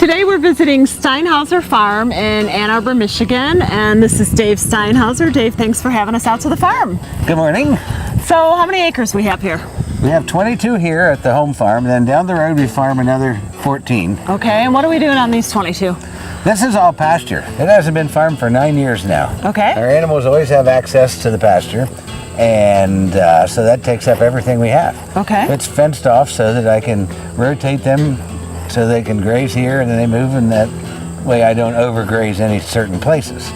Today we're visiting Steinhauser Farm in Ann Arbor, Michigan, and this is Dave Steinhauser. Dave, thanks for having us out to the farm. Good morning. So how many acres we have here? We have 22 here at the home farm, and then down the road we farm another 14. Okay, and what are we doing on these 22? This is all pasture. It hasn't been farmed for 9 years now. Okay. Our animals always have access to the pasture, and so that takes up everything we have. Okay. It's fenced off so that I can rotate them so they can graze here and then they move, and that way I don't overgraze any certain places.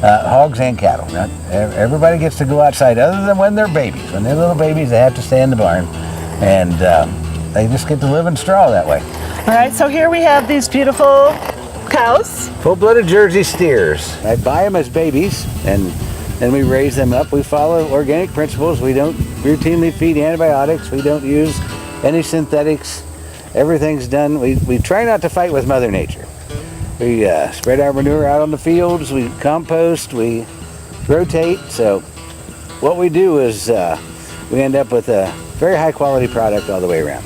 Hogs and cattle. Not everybody gets to go outside other than when they're babies. When they're little babies, they have to stay in the barn, and they just get to live in straw that way. All right, so here we have these beautiful cows. Full-blooded Jersey steers. I buy them as babies, and then we raise them up. We follow organic principles. We don't routinely feed antibiotics. We don't use any synthetics. Everything's done. We try not to fight with Mother Nature. We spread our manure out on the fields. We compost. We rotate. So what we do is we end up with a very high quality product all the way around.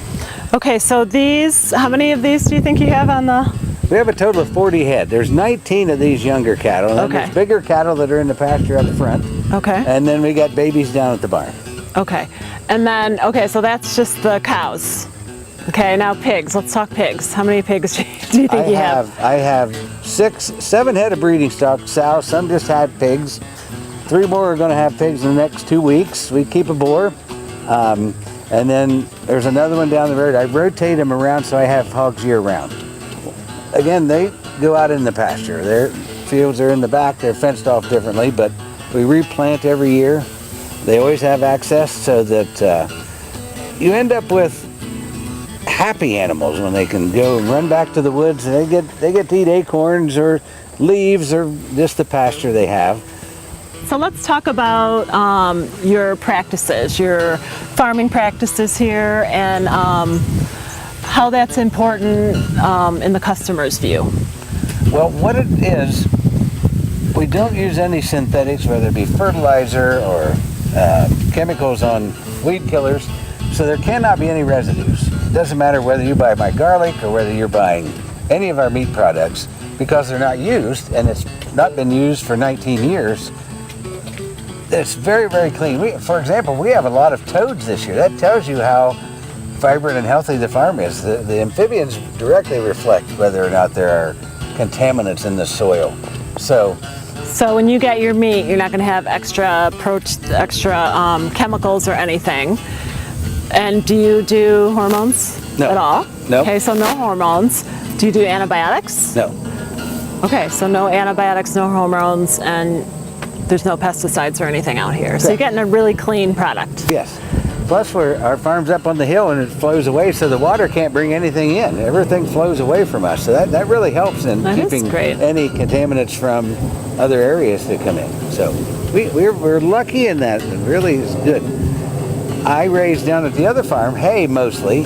Okay, so these, how many of these do you think you have on the? We have a total of 40 head. There's 19 of these younger cattle. And then there's bigger cattle that are in the pasture up front. Okay. And then we got babies down at the barn. Okay. And then, okay, so that's just the cows. Okay, now pigs. Let's talk pigs. How many pigs do you think you have? I have 7 head of breeding stock sows. Some just had pigs. 3 more are going to have pigs in the next 2 weeks. We keep a boar. And then there's another one down the road. I rotate them around so I have hogs year round. Again, they go out in the pasture. Their fields are in the back. They're fenced off differently, but we replant every year. They always have access so that you end up with happy animals when they can go and run back to the woods, and they get to eat acorns or leaves or just the pasture they have. So let's talk about your practices, your farming practices here, and how that's important in the customer's view. Well, what it is, we don't use any synthetics, whether it be fertilizer or chemicals on weed killers, so there cannot be any residues. It doesn't matter whether you buy my garlic or whether you're buying any of our meat products, because they're not used, and it's not been used for 19 years. It's very, very clean. For example, we have a lot of toads this year. That tells you how vibrant and healthy the farm is. The amphibians directly reflect whether or not there are contaminants in the soil. So when you get your meat, you're not going to have extra chemicals or anything. And do you do hormones at all? No. Okay, so no hormones. Do you do antibiotics? No. Okay, so no antibiotics, no hormones, and there's no pesticides or anything out here. So you're getting a really clean product. Yes. Plus, our farm's up on the hill and it flows away, so the water can't bring anything in. Everything flows away from us. So that really helps in keeping any contaminants from other areas that come in. So we're lucky in that. It really is good. I raise down at the other farm hay mostly,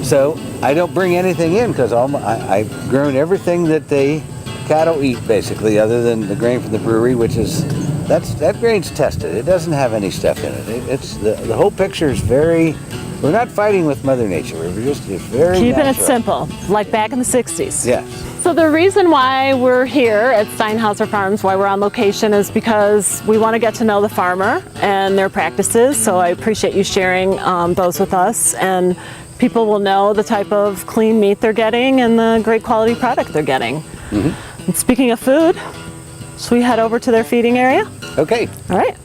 so I don't bring anything in because I've grown everything that the cattle eat basically, other than the grain from the brewery, which is that grain's tested. It doesn't have any stuff in it. It's the whole picture is very. We're not fighting with Mother Nature. We're just very keeping natural. it simple, like back in the 60s. Yes. So the reason why we're here at Steinhauser Farms, why we're on location, is because we want to get to know the farmer and their practices. So I appreciate you sharing those with us, and people will know the type of clean meat they're getting and the great quality product they're getting. Mm-hmm. And speaking of food, should we head over to their feeding area? Okay. All right.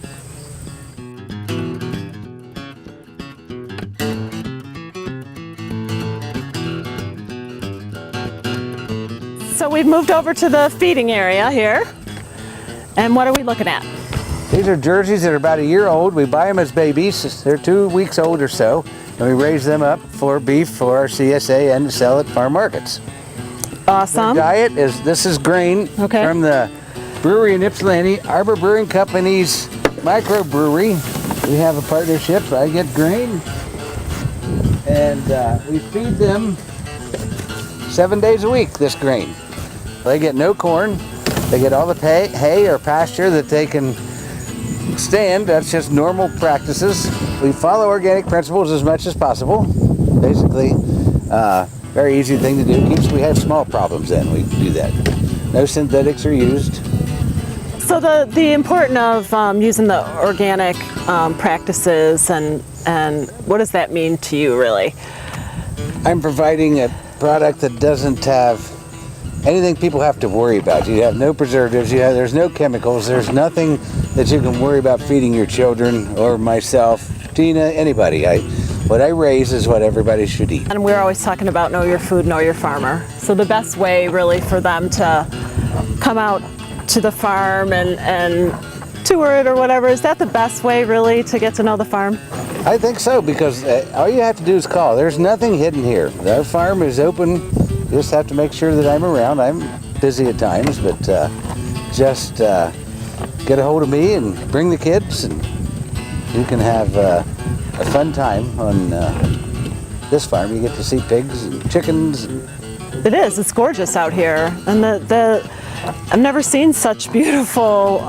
So we've moved over to the feeding area here. And what are we looking at? These are Jerseys that are about a year old. We buy them as babies. They're 2 weeks old or so. And we raise them up for beef for our CSA and to sell at farm markets. Awesome. Their diet this is grain from the brewery in Ypsilanti, Arbor Brewing Company's microbrewery. We have a partnership, so I get grain. And we feed them 7 days a week, this grain. They get no corn. They get all the hay or pasture that they can stand. That's just normal practices. We follow organic principles as much as possible. Basically, very easy thing to do. We have small problems then, we do that. No synthetics are used. So the importance of using the organic practices and what does that mean to you really? I'm providing a product that doesn't have anything people have to worry about. You have no preservatives, there's no chemicals, there's nothing that you can worry about feeding your children or myself, Tina, anybody. What I raise is what everybody should eat. And we're always talking about know your food, know your farmer. So the best way really for them to come out to the farm and tour it or whatever, is that the best way really to get to know the farm? I think so, because all you have to do is call. There's nothing hidden here. Our farm is open. You just have to make sure that I'm around. I'm busy at times, but just get a hold of me and bring the kids, and you can have a fun time on this farm. You get to see pigs and chickens. It is. It's gorgeous out here, and I've never seen such beautiful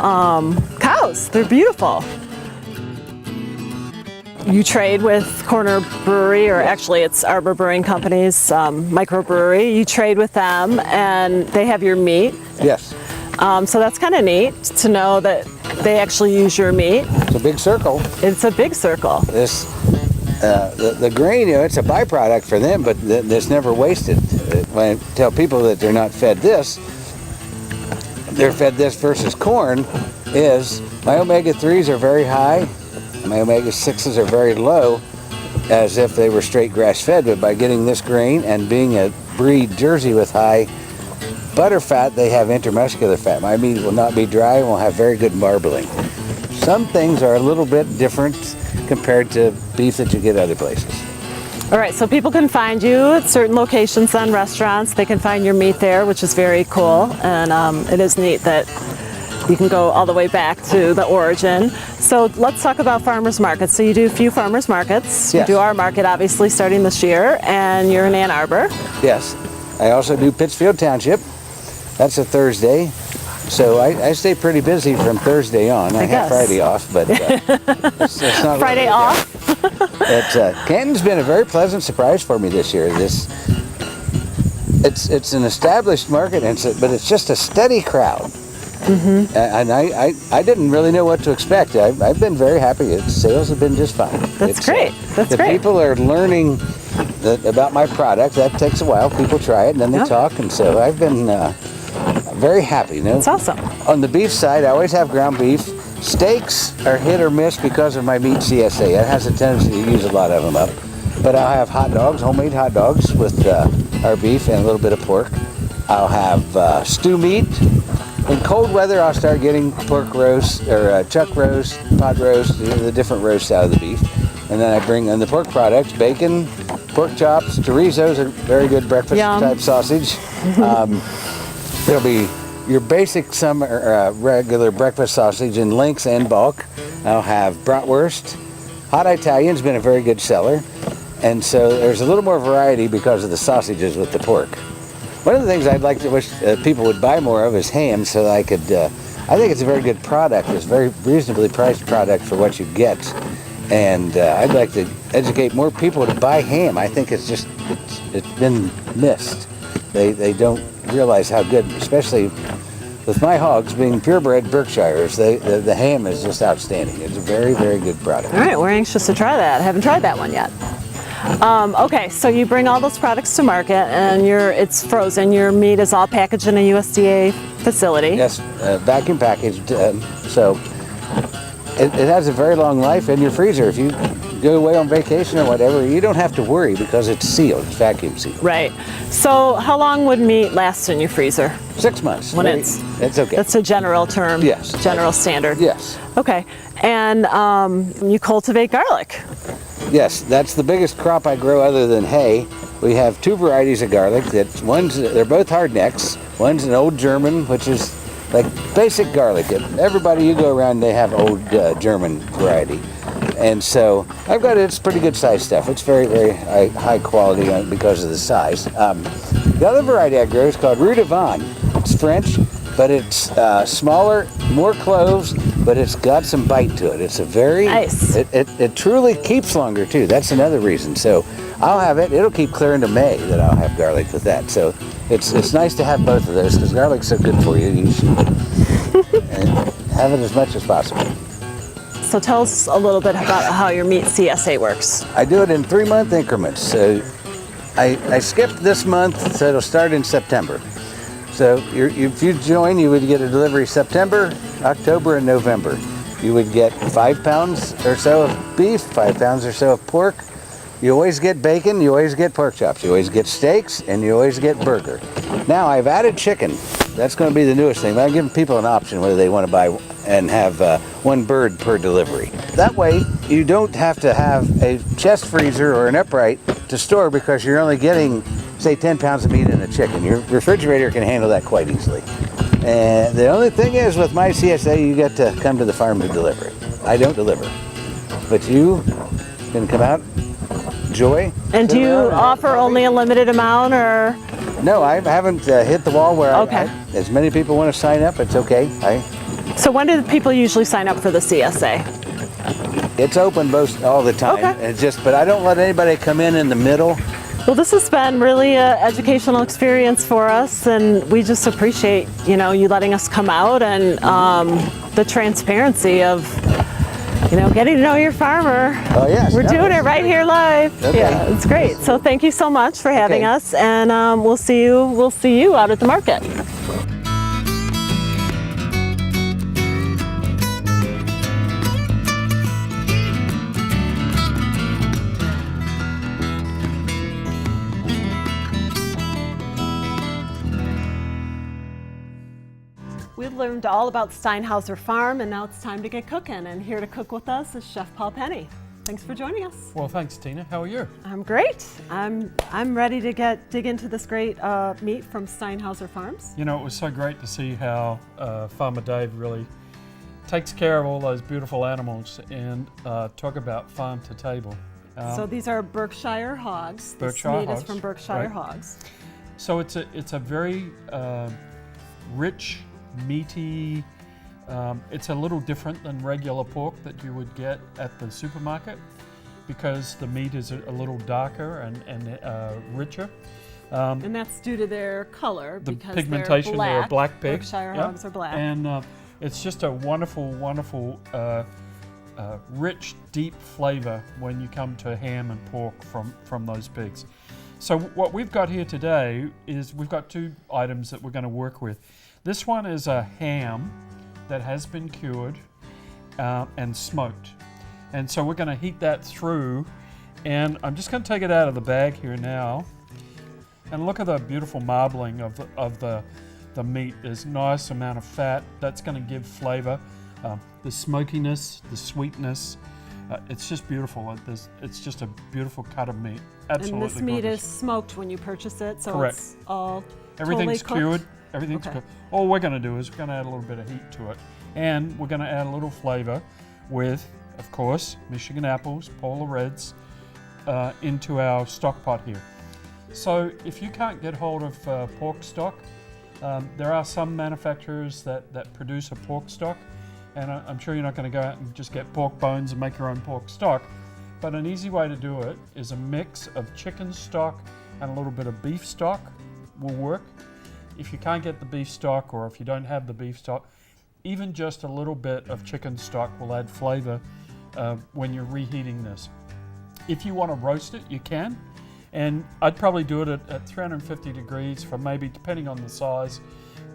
cows. They're beautiful. You trade with Corner Brewery, or actually it's Arbor Brewing Company's microbrewery. You trade with them, and they have your meat. Yes. So that's kind of neat to know that they actually use your meat. It's a big circle. It's a big circle. This, the grain, it's a byproduct for them, but it's never wasted. When I tell people that they're not fed this, they're fed this versus corn, is my omega-3s are very high, my omega-6s are very low, as if they were straight grass-fed, but by getting this grain and being a breed Jersey with high butter fat, they have intermuscular fat. My meat will not be dry and will have very good marbling. Some things are a little bit different compared to beef that you get other places. All right, so people can find you at certain locations and restaurants. They can find your meat there, which is very cool, and it is neat that you can go all the way back to the origin. So let's talk about farmers markets. So you do a few farmers markets. Yes. You do our market, obviously, starting this year, and you're in Ann Arbor. Yes. I also do Pittsfield Township. That's a Thursday. So I stay pretty busy from Thursday on. I have Friday off, but it's not Friday really off? Canton's been a very pleasant surprise for me this year. It's an established market, but it's just a steady crowd. Mm-hmm. And I didn't really know what to expect. I've been very happy. Sales have been just fine. That's great. That's great. People are learning about my product. That takes a while. People try it and then they talk, and so I've been very happy. That's awesome. On the beef side, I always have ground beef. Steaks are hit or miss because of my meat CSA. It has a tendency to use a lot of them up. But I'll have hot dogs, homemade hot dogs with our beef and a little bit of pork. I'll have stew meat. In cold weather, I'll start getting pork roast or chuck roast, pot roast, the different roasts out of the beef. And then I bring in the pork products, bacon, pork chops, chorizos, a very good breakfast type sausage. There'll be your basic regular breakfast sausage in lengths and bulk. I'll have bratwurst. Hot Italian's been a very good seller. And so there's a little more variety because of the sausages with the pork. One of the things I'd like to wish people would buy more of is ham, so that I could, I think it's a very good product. It's a very reasonably priced product for what you get. And I'd like to educate more people to buy ham. I think it's been missed. They don't realize how good, especially with my hogs being purebred Berkshires, the ham is just outstanding. It's a very, very good product. All right, we're anxious to try that. I haven't tried that one yet. Okay, so you bring all those products to market, and it's frozen. Your meat is all packaged in a USDA facility. Yes, vacuum packaged. So it has a very long life in your freezer. If you go away on vacation or whatever, you don't have to worry because it's sealed. It's vacuum sealed. Right. So how long would meat last in your freezer? 6 months. It's okay. That's a general term. Yes. General standard. Yes. Okay. And you cultivate garlic. Yes, that's the biggest crop I grow other than hay. We have two varieties of garlic. They're both hardnecks. One's an old German, which is like basic garlic. Everybody you go around, they have old German variety. And so I've got it's pretty good size stuff. It's very, very high quality because of the size. The other variety I grow is called Rue de Vin. It's French, but it's smaller, more cloves, but it's got some bite to it. It's a very nice. It truly keeps longer too. That's another reason. So I'll have it. It'll keep clear into May that I'll have garlic with that. So it's nice to have both of those because garlic's so good for you. You should and have it as much as possible. So tell us a little bit about how your meat CSA works. I do it in 3-month increments. So I skipped this month, so it'll start in September. So if you join, you would get a delivery September, October, and November. You would get 5 pounds or so of beef, 5 pounds or so of pork. You always get bacon, you always get pork chops, you always get steaks, and you always get burger. Now I've added chicken. That's going to be the newest thing. I'm giving people an option whether they want to buy and have 1 bird per delivery. That way you don't have to have a chest freezer or an upright to store because you're only getting, say, 10 pounds of meat in a chicken. Your refrigerator can handle that quite easily. And the only thing is with my CSA, you get to come to the farm to deliver it. I don't deliver. But you can come out, enjoy. And do you offer only a limited amount, or? No, I haven't hit the wall where as many people want to sign up, it's okay. So when do people usually sign up for the CSA? It's open most all the time. Okay. It's just, but I don't let anybody come in the middle. Well, this has been really an educational experience for us, and we just appreciate, you letting us come out and the transparency of, getting to know your farmer. Oh, yes. We're doing it right here live. Okay. Yeah, it's great. So thank you so much for having us, and we'll see you out at the market. We've learned all about Steinhauser Farm, and now it's time to get cooking. And here to cook with us is Chef Paul Penny. Thanks for joining us. Well, thanks, Tina. How are you? I'm great. I'm ready to dig into this great meat from Steinhauser Farms. It was so great to see how Farmer Dave really takes care of all those beautiful animals and talk about farm to table. So these are Berkshire hogs. Berkshire this meat hogs, is from Berkshire right. hogs. So it's a very rich, meaty. It's a little different than regular pork that you would get at the supermarket because the meat is a little darker and richer. And that's due to their color, The because pigmentation, they're a black pig. Berkshire hogs are black. And it's just a wonderful, wonderful, rich, deep flavor when you come to ham and pork from those pigs. So what we've got here today is we've got 2 items that we're going to work with. This one is a ham that has been cured and smoked. And so we're going to heat that through, and I'm just going to take it out of the bag here now. And look at the beautiful marbling of the meat. There's a nice amount of fat. That's going to give flavor. The smokiness, the sweetness. It's just beautiful. It's just a beautiful cut of meat. Absolutely. And this meat gorgeous. is smoked when you purchase it, so Correct. it's all Everything's totally cured. cooked? Everything's Okay. cooked. All we're going to do is we're going to add a little bit of heat to it. And we're going to add a little flavor with, of course, Michigan apples, Polar Reds, into our stock pot here. So if you can't get hold of pork stock, there are some manufacturers that produce a pork stock. And I'm sure you're not going to go out and just get pork bones and make your own pork stock. But an easy way to do it is a mix of chicken stock and a little bit of beef stock will work. If you can't get the beef stock, or if you don't have the beef stock, even just a little bit of chicken stock will add flavor when you're reheating this. If you want to roast it, you can. And I'd probably do it at 350 degrees for maybe, depending on the size,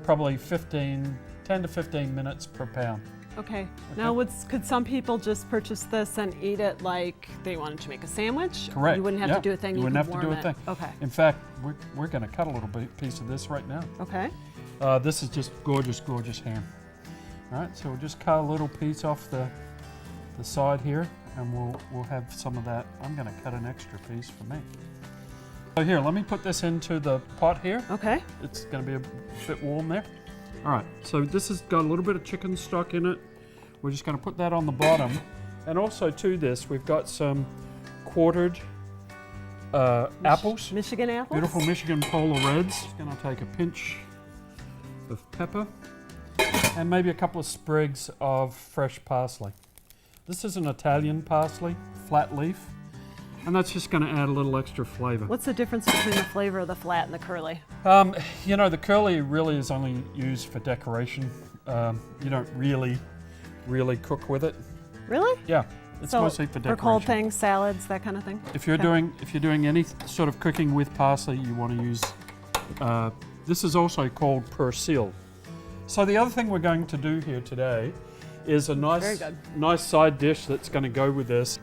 probably 10 to 15 minutes per pound. Okay. Now, could some people just purchase this and eat it like they wanted to make a sandwich? Correct. You wouldn't have to do a thing. You wouldn't have to do a warm thing. it. Okay. In fact, we're going to cut a little piece of this right now. Okay. This is just gorgeous, gorgeous ham. All right, so we'll just cut a little piece off the side here, and we'll have some of that. I'm going to cut an extra piece for me. So here, let me put this into the pot here. Okay. It's going to be a bit warm there. All right, so this has got a little bit of chicken stock in it. We're just going to put that on the bottom. And also to this, we've got some quartered apples. Michigan apples? Beautiful Michigan Polar Reds. Just going to take a pinch of pepper and maybe a couple of sprigs of fresh parsley. This is an Italian parsley, flat leaf. And that's just going to add a little extra flavor. What's the difference between the flavor of the flat and the curly? You know, the curly really is only used for decoration. You don't really cook with it. Really? Yeah, it's mostly for decoration. For cold things, salads, that kind of thing? If you're doing any sort of cooking with parsley, you want to use, this is also called persil. So the other thing we're going to do here today is a nice side dish that's going to go with this.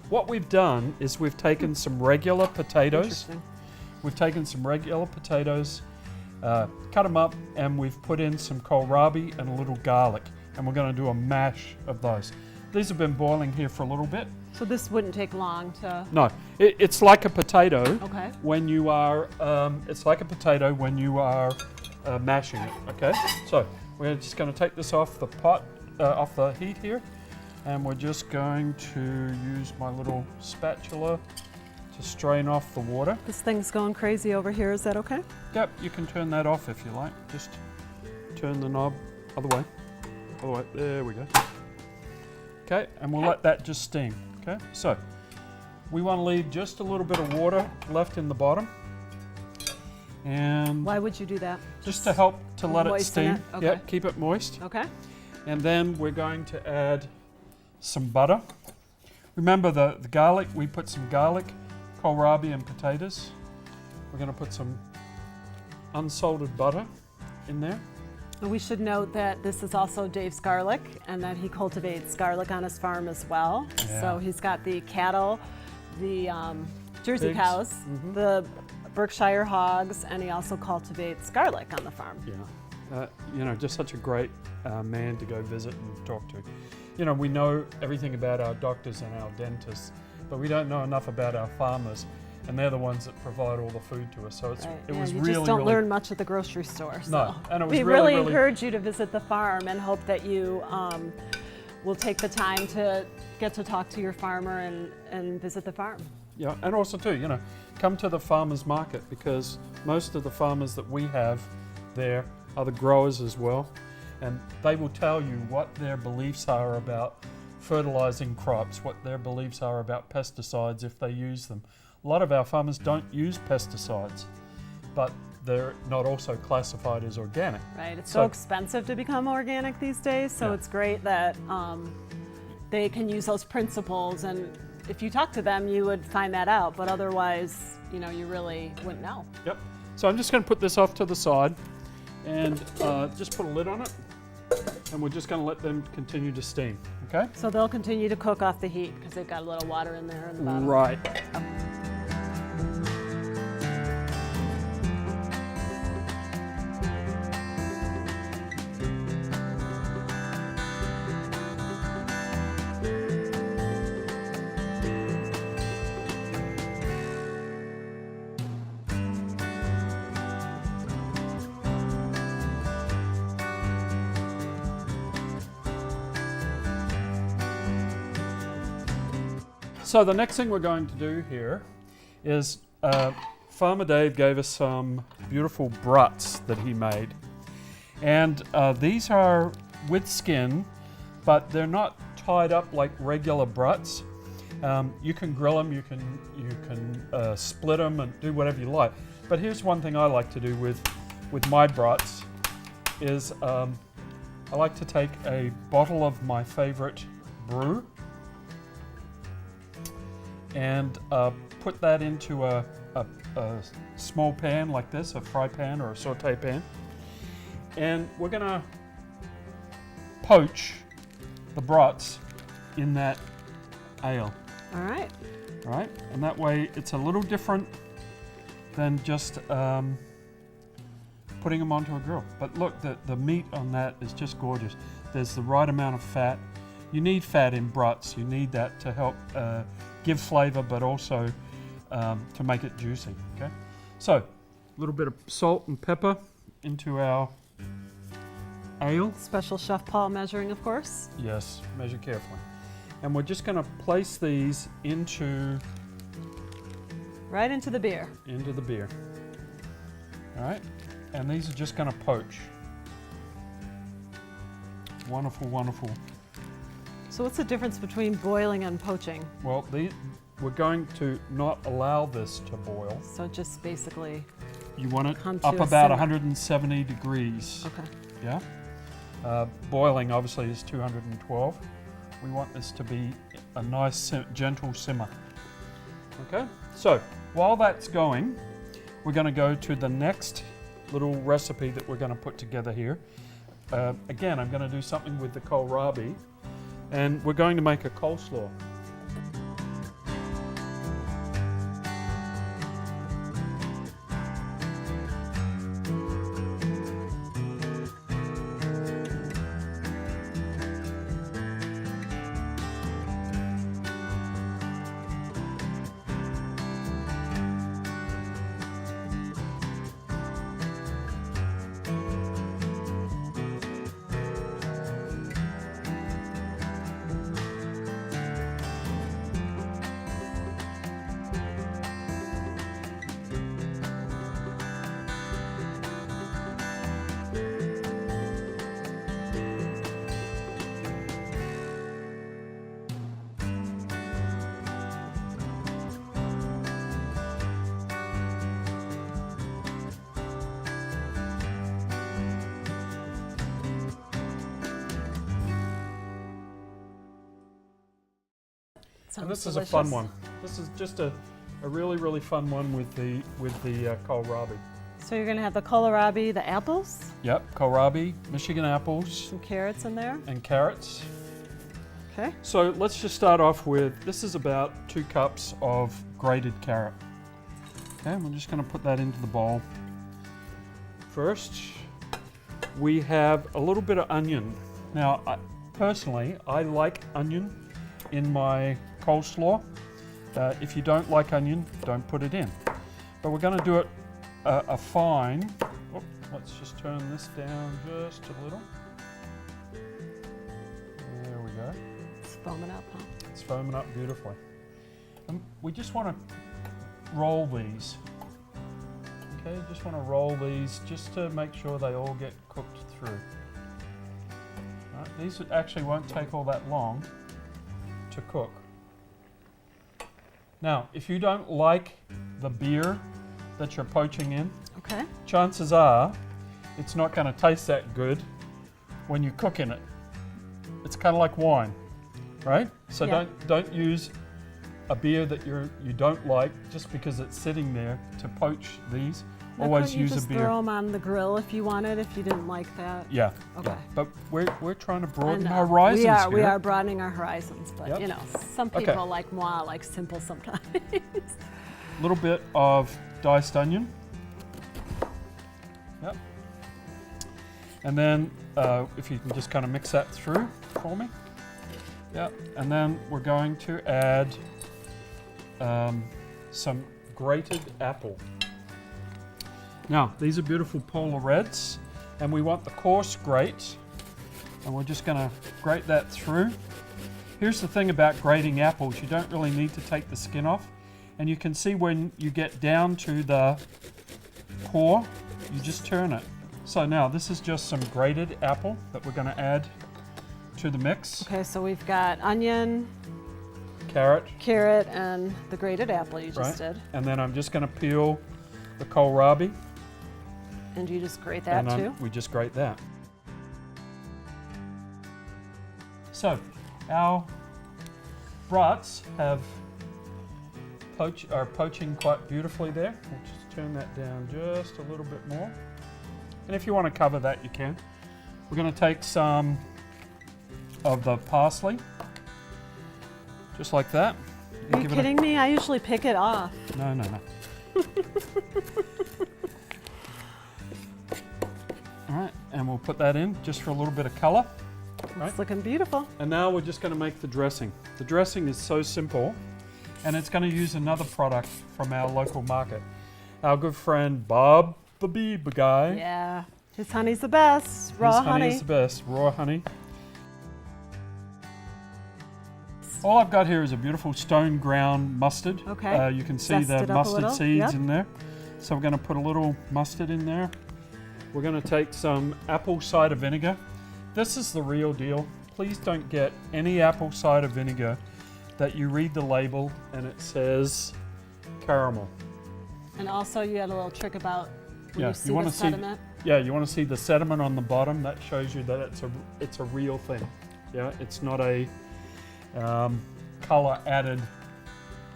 What we've done is we've taken some regular potatoes. We've taken some regular potatoes, cut them up, and we've put in some kohlrabi and a little garlic. And we're going to do a mash of those. These have been boiling here for a little bit. So this wouldn't take long to... No, it's like a potato. Okay. When you are, it's like a potato when you are mashing it. Okay. So we're just going to take this off the pot, off the heat here. And we're just going to use my little spatula to strain off the water. This thing's going crazy over here, is that okay? Yep, you can turn that off if you like. Just turn the knob other way. Other way, there we go. Okay, and we'll let that just steam. Okay, so we want to leave just a little bit of water left in the bottom. And why would you do that? Just to help to let it steam. It? Okay. Yeah, keep it moist. Okay. And then we're going to add some butter. Remember the garlic, we put some garlic, kohlrabi and potatoes. We're going to put some unsalted butter in there. And we should note that this is also Dave's garlic and that he cultivates garlic on his farm as well. Yeah. So he's got the cattle, the Jersey Pigs. cows, the Berkshire hogs, and he also cultivates garlic on the farm. Yeah, you know, just such a great man to go visit and talk to. You know, we know everything about our doctors and our dentists, but we don't know enough about our farmers, and they're the ones that provide all the food to us. So it was you really, just don't really learn much at the grocery store. So. No, and it was we really encourage you to visit the farm and hope that you will take the time to get to talk to your farmer and visit the farm. Yeah, and also too, you know, come to the farmers market, because most of the farmers that we have there are the growers as well. And they will tell you what their beliefs are about fertilizing crops, what their beliefs are about pesticides if they use them. A lot of our farmers don't use pesticides, but they're not also classified as organic. Right, it's so expensive to become organic these days, so it's great that they can use those principles, and if you talk to them you would find that out, but otherwise, you know, you really wouldn't know. Yep, so I'm just going to put this off to the side and just put a lid on it. And we're just going to let them continue to steam, okay? So they'll continue to cook off the heat because they've got a little water in there in the bottom. Right. So the next thing we're going to do here is Farmer Dave gave us some beautiful bruts that he made. And these are with skin, but they're not tied up like regular bruts. You can grill them, you can split them and do whatever you like. But here's one thing I like to do with my bruts is I like to take a bottle of my favorite brew and put that into a small pan like this, a fry pan or a saute pan. And we're gonna poach the brats in that ale. All right. All right, and that way it's a little different than just putting them onto a grill. But look, the meat on that is just gorgeous. There's the right amount of fat. You need fat in brats. You need that to help give flavor, but also to make it juicy. Okay, so a little bit of salt and pepper into our ale. Special Chef Paul measuring, of course. Yes, measure carefully. And we're just going to place these right into the beer. Into the beer. All right, and these are just going to poach. Wonderful, wonderful. So what's the difference between boiling and poaching? Well, we're going to not allow this to boil. So just basically you want it come up to a about simmer. 170 degrees. Okay. Yeah. Boiling obviously is 212. We want this to be a nice gentle simmer. Okay. So while that's going, we're going to go to the next little recipe that we're going to put together here. Again, I'm going to do something with the kohlrabi, and we're going to make a coleslaw. And this delicious. is a fun one. This is just a really, really fun one with the kohlrabi. So you're going to have the kohlrabi, the apples, Yep, kohlrabi, Michigan apples, some carrots in there. and carrots. Okay. So let's just start off with, this is about 2 cups of grated carrot. Okay, we're just going to put that into the bowl. First, we have a little bit of onion. Now, personally, I like onion in my coleslaw. If you don't like onion, don't put it in. But we're going to do it a fine. Oh, let's just turn this down just a little. There we go. It's foaming up, huh? It's foaming up beautifully. And we just want to roll these. Okay, just want to roll these just to make sure they all get cooked through. Right, these actually won't take all that long to cook. Now, if you don't like the beer that you're poaching in, Okay. chances are it's not going to taste that good when you cook in it. It's kind of like wine, right? So Yeah. don't use a beer that you don't like just because it's sitting there to poach these. Now, Always couldn't you use a just beer. throw them on the grill if you wanted, if you didn't like that? Yeah. Okay. Yeah. But we're trying to broaden I know. our horizons We here. are broadening our horizons, but Yep. you know, some Okay. people like moi, like simple sometimes. A little bit of diced onion. Yep. And then if you can just kind of mix that through for me. Yep. And then we're going to add some grated apple. Now, these are beautiful polar reds, and we want the coarse grate, and we're just going to grate that through. Here's the thing about grating apples, you don't really need to take the skin off, and you can see when you get down to the core, you just turn it. So now, this is just some grated apple that we're going to add to the mix. Okay, so we've got onion, Carrot, and the grated apple you just did. And then I'm just going to peel the kohlrabi. And you just grate that and too? we just grate that. So, our brats are poaching quite beautifully there. We'll just turn that down just a little bit more. And if you want to cover that, you can. We're going to take some of the parsley, just like that. Are you kidding me? I usually pick it off. No. All right, and we'll put that in just for a little bit of color. It's looking beautiful. And now we're just going to make the dressing. The dressing is so simple, and it's going to use another product from our local market. Our good friend Bob the Bee guy. Yeah, his honey's the best. Raw honey. His honey is the best. Raw honey. All I've got here is a beautiful stone ground mustard. Okay. You can see the mustard seeds in there. So we're going to put a little mustard in there. We're going to take some apple cider vinegar. This is the real deal. Please don't get any apple cider vinegar that you read the label and it says caramel. And also you had a little trick about when you see the sediment. You want to see the sediment on the bottom. That shows you that it's a real thing. Yeah, it's not a color added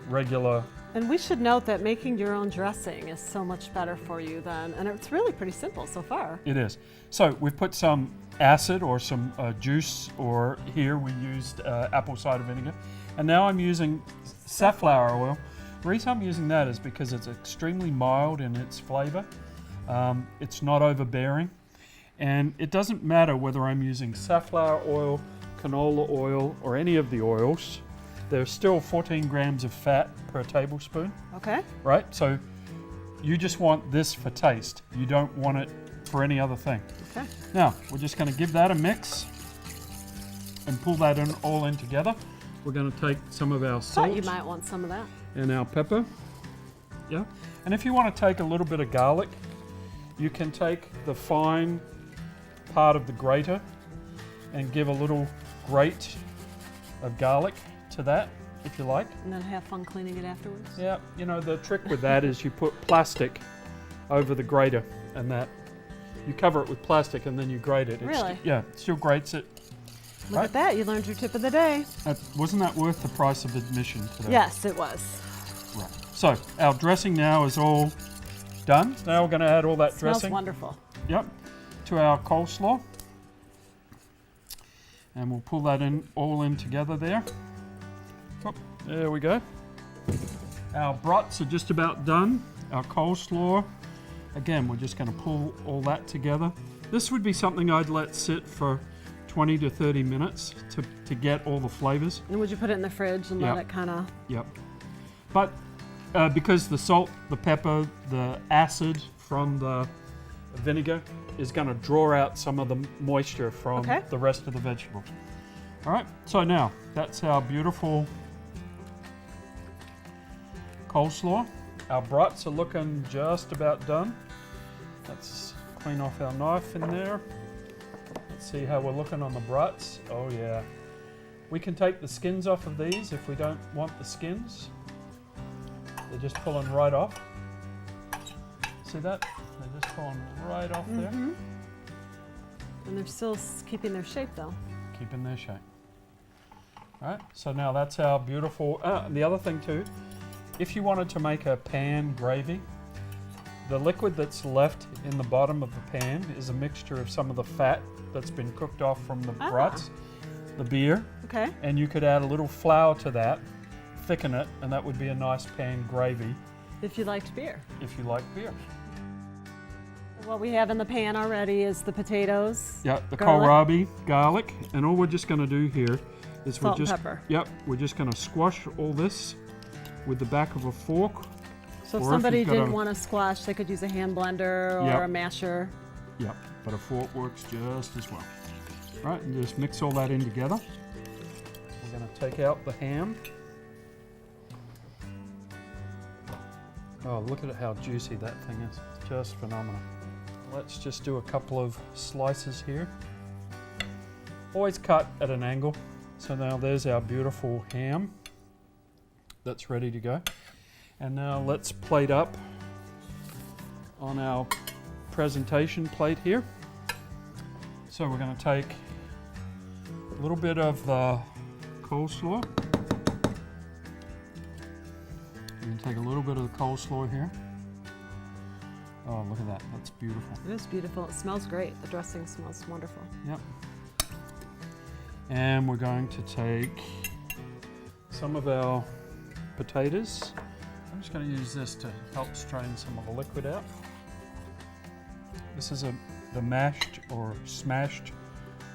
regular. And we should note that making your own dressing is so much better for you than, and it's really pretty simple so far. It is. So we've put some acid or some juice, or here we used apple cider vinegar. And now I'm using safflower oil. The reason I'm using that is because it's extremely mild in its flavor. It's not overbearing. And it doesn't matter whether I'm using safflower oil, canola oil, or any of the oils. There's still 14 grams of fat per tablespoon. Okay. Right? So you just want this for taste. You don't want it for any other thing. Okay. Now, we're just going to give that a mix and pull that all in together. We're going to take some of our salt. Thought you might want some of that. And our pepper. Yeah. And if you want to take a little bit of garlic, you can take the fine part of the grater and give a little grate of garlic to that, if you like. And then have fun cleaning it afterwards? Yeah, you know, the trick with that is you put plastic over the grater, and that you cover it with plastic and then you grate it. Really? Yeah, it still grates it. Look at that, you learned your tip of the day. Wasn't that worth the price of admission today? Yes, it was. Right. So, our dressing now is all done. Now we're going to add all that dressing. Smells wonderful. Yep. To our coleslaw. And we'll pull that all in together there. Oh, there we go. Our brats are just about done. Our coleslaw. Again, we're just going to pull all that together. This would be something I'd let sit for 20 to 30 minutes to get all the flavors. And would you put it in the fridge and let it kind of... Yep. But because the salt, the pepper, the acid from the vinegar is going to draw out some of the moisture from the rest of the vegetables. All right, so now that's our beautiful coleslaw. Our brats are looking just about done. Let's clean off our knife in there. Let's see how we're looking on the brats. Oh yeah. We can take the skins off of these if we don't want the skins. They're just pulling right off. See that? They're just pulling right off there. And they're still keeping their shape though. Keeping their shape. All right, so now that's our beautiful, the other thing too, if you wanted to make a pan gravy, the liquid that's left in the bottom of the pan is a mixture of some of the fat that's been cooked off from the brats, the beer, and you could add a little flour to that, thicken it, and that would be a nice pan gravy. If you liked beer. If you like beer. What we have in the pan already is the potatoes. Yeah, the kohlrabi, garlic, and all we're just going to do here is salt and pepper. Yep, we're just going to squash all this with the back of a fork. So if somebody didn't want to squash, they could use a hand blender or a masher. Yep, but a fork works just as well. Right, and just mix all that in together. We're going to take out the ham. Oh, look at how juicy that thing is. It's just phenomenal. Let's just do a couple of slices here. Always cut at an angle. So now there's our beautiful ham that's ready to go. And now let's plate up on our presentation plate here. So we're going to take a little bit of the coleslaw. We're going to take a little bit of the coleslaw here. Oh, look at that. That's beautiful. It is beautiful. It smells great. The dressing smells wonderful. Yep. And we're going to take some of our potatoes. I'm just going to use this to help strain some of the liquid out. This is the mashed or smashed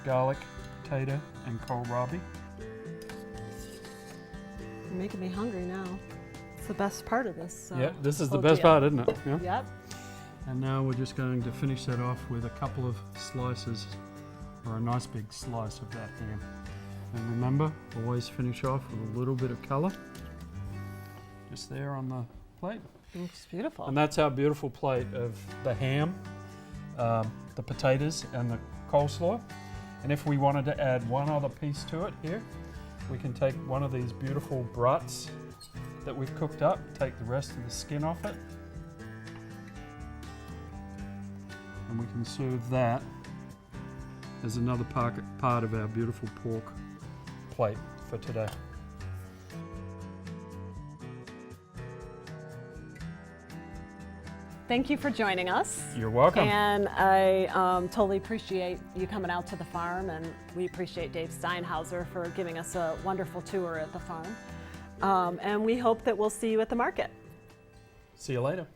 garlic potato and kohlrabi. You're making me hungry now. It's the best part of this. Yeah, this is the whole best deal. part, isn't it? Yeah. Yep. And now we're just going to finish that off with a couple of slices, or a nice big slice of that ham. And remember, always finish off with a little bit of colour, just there on the plate. Looks beautiful. And that's our beautiful plate of the ham, the potatoes, and the coleslaw. And if we wanted to add one other piece to it here, we can take one of these beautiful brats that we've cooked up, take the rest of the skin off it, and we can serve that as another part of our beautiful pork plate for today. Thank you for joining us. You're welcome. And I totally appreciate you coming out to the farm, and we appreciate Dave Steinhauser for giving us a wonderful tour at the farm. And we hope that we'll see you at the market. See you later.